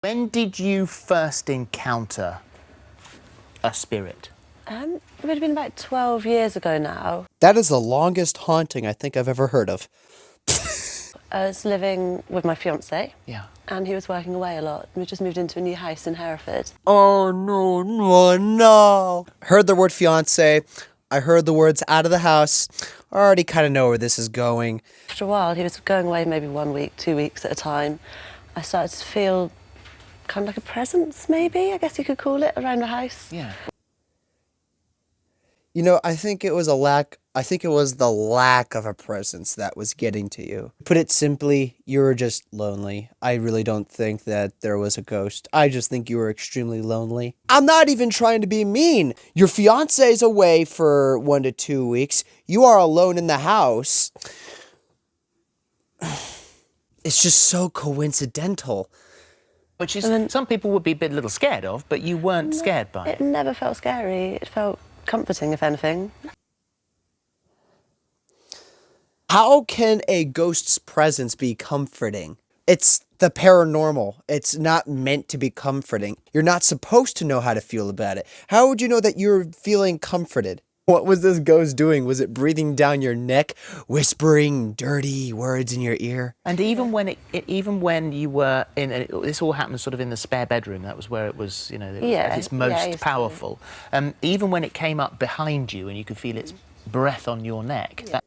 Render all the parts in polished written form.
When did you first encounter a spirit? It would have been about 12 years ago now. That is the longest haunting I think I've ever heard of. I was living with my fiancé. Yeah. And he was working away a lot. We just moved into a new house in Hereford. Oh, no, no, no. Heard the word fiance. I heard the words out of the house. I already kind of know where this is going. After a while, he was going away maybe 1 week, 2 weeks at a time. I started to feel kind of like a presence, maybe, I guess you could call it, around the house. Yeah. You know, I think it was the lack of a presence that was getting to you. Put it simply, you were just lonely. I really don't think that there was a ghost. I just think you were extremely lonely. I'm not even trying to be mean. Your fiance's away for 1 to 2 weeks. You are alone in the house. It's just so coincidental. Which is, some people would be a little scared of, but you weren't scared by it. It never felt scary. It felt comforting, if anything. How can a ghost's presence be comforting? It's the paranormal. It's not meant to be comforting. You're not supposed to know how to feel about it. How would you know that you're feeling comforted? What was this ghost doing? Was it breathing down your neck, whispering dirty words in your ear? And even when you were in, this all happened sort of in the spare bedroom. That was where it was, you know, at its most powerful. Even when it came up behind you and you could feel its breath on your neck, that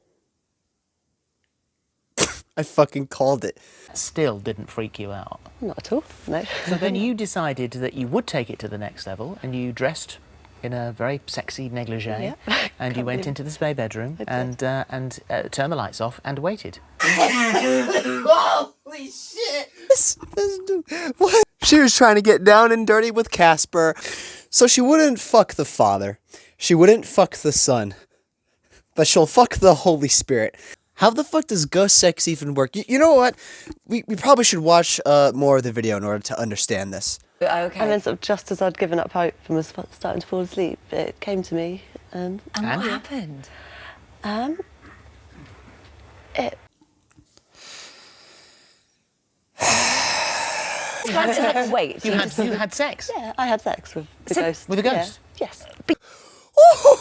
I fucking called it. still didn't freak you out. Not at all, no. So then you decided that you would take it to the next level, and you dressed in a very sexy negligee, and you went into the spare bedroom and turned the lights off and waited. Holy shit! This dude, what? She was trying to get down and dirty with Casper, so she wouldn't fuck the Father. She wouldn't fuck the Son, but she'll fuck the Holy Spirit. How the fuck does ghost sex even work? You know what? We probably should watch more of the video in order to understand this. Okay. And then sort of just as I'd given up hope and was starting to fall asleep, it came to me. And what happened? It... Wait, You had sex? Yeah, I had sex with the ghost. With a ghost? Yeah. Yes.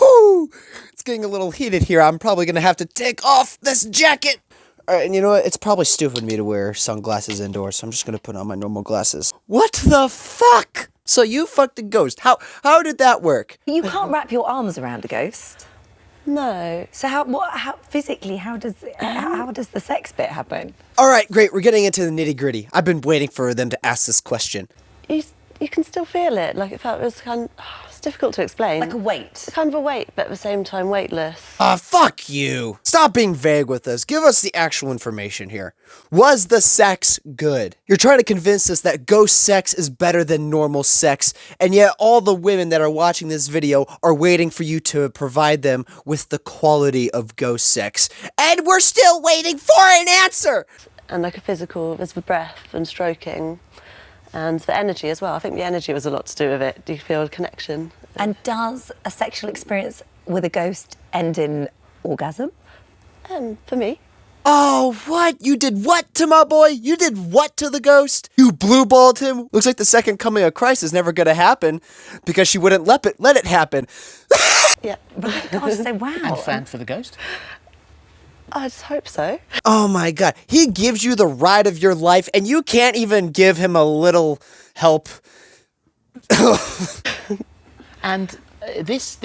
Ooh, it's getting a little heated here. I'm probably going to have to take off this jacket. All right, and you know what? It's probably stupid of me to wear sunglasses indoors, so I'm just going to put on my normal glasses. What the fuck? So you fucked a ghost. How did that work? You can't wrap your arms around a ghost. No. So how physically, how does the sex bit happen? All right, great. We're getting into the nitty-gritty. I've been waiting for them to ask this question. You can still feel it. Like, it was kind of... It's difficult to explain. Like a weight. Kind of a weight, but at the same time weightless. Fuck you. Stop being vague with us. Give us the actual information here. Was the sex good? You're trying to convince us that ghost sex is better than normal sex, and yet all the women that are watching this video are waiting for you to provide them with the quality of ghost sex. And we're still waiting for an answer! And like a physical, there's the breath and stroking. And the energy as well. I think the energy was a lot to do with it. Do you feel a connection? And does a sexual experience with a ghost end in orgasm? For me. Oh, what? You did what to my boy? You did what to the ghost? You blue-balled him? Looks like the second coming of Christ is never going to happen because she wouldn't let it happen. Yeah. Right, gosh, so wow. And fan for the ghost? I just hope so. Oh my God. He gives you the ride of your life and you can't even give him a little help. And this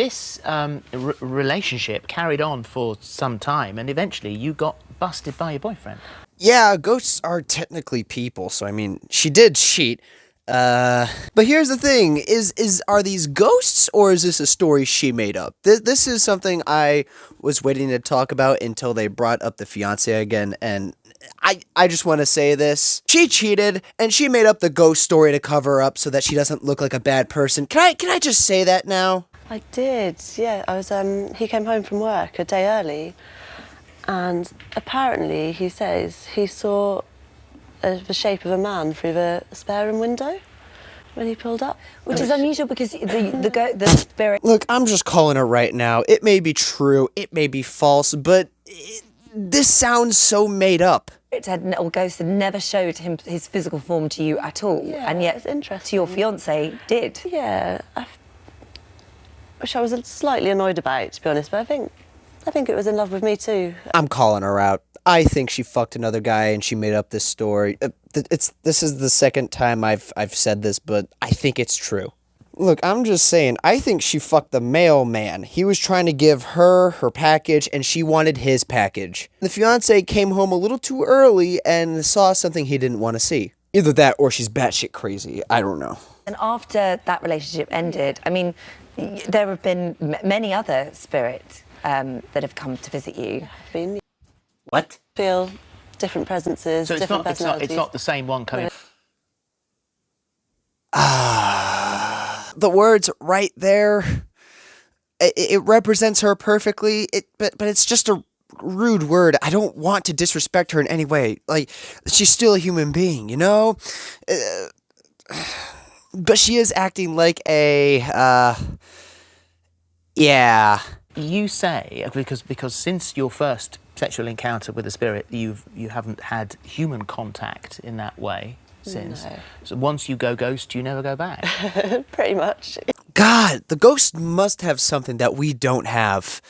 relationship carried on for some time, and eventually you got busted by your boyfriend. Yeah, ghosts are technically people, so I mean, she did cheat. But here's the thing, are these ghosts or is this a story she made up? This is something I was waiting to talk about until they brought up the fiance again, and I just want to say this. She cheated, and she made up the ghost story to cover up so that she doesn't look like a bad person. Can I just say that now? I did, yeah. I was, he came home from work a day early, and apparently he says he saw the shape of a man through the spare room window when he pulled up. Which is unusual because the spirit... Look, I'm just calling it right now. It may be true, it may be false, but This sounds so made up. Or ghost had never showed him his physical form to you at all, and yet to your fiance did. Yeah, which I was slightly annoyed about, to be honest. But I think it was in love with me too. I'm calling her out. I think she fucked another guy and she made up this story. This is the second time I've said this, but I think it's true. Look, I'm just saying, I think she fucked the mailman. He was trying to give her package, and she wanted his package. The fiancé came home a little too early and saw something he didn't want to see. Either that or she's batshit crazy. I don't know. And after that relationship ended, I mean, there have been many other spirits that have come to visit you. What? Feel different presences, so different personalities. It's not the same one coming. The words right there, it represents her perfectly. But it's just a rude word. I don't want to disrespect her in any way. Like, she's still a human being, you know? But she is acting like a, yeah. You say, because since your first sexual encounter with a spirit, you haven't had human contact in that way since. No. So once you go ghost, you never go back. Pretty much. God, the ghost must have something that we don't have.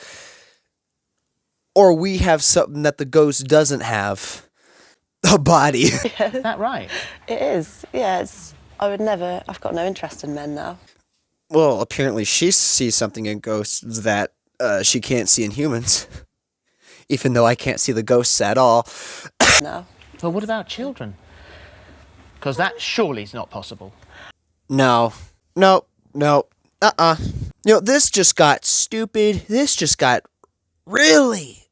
Or we have something that the ghost doesn't have. A body. Yeah. Is that right? It is, yeah. I've got no interest in men now. Well, apparently she sees something in ghosts that she can't see in humans. Even though I can't see the ghosts at all. No. Well, what about children? Because that surely is not possible. No. You know, this just got stupid. This just got really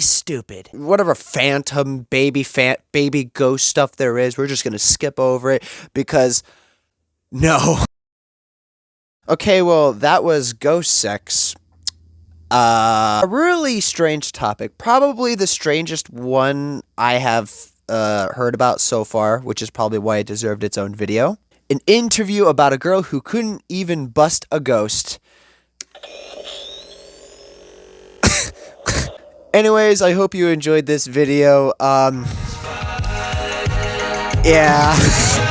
stupid. Whatever phantom, baby ghost stuff there is, we're just gonna skip over it because no. Okay, well, that was ghost sex. A really strange topic. Probably the strangest one I have heard about so far, which is probably why it deserved its own video. An interview about a girl who couldn't even bust a ghost. Anyways, I hope you enjoyed this video. Yeah.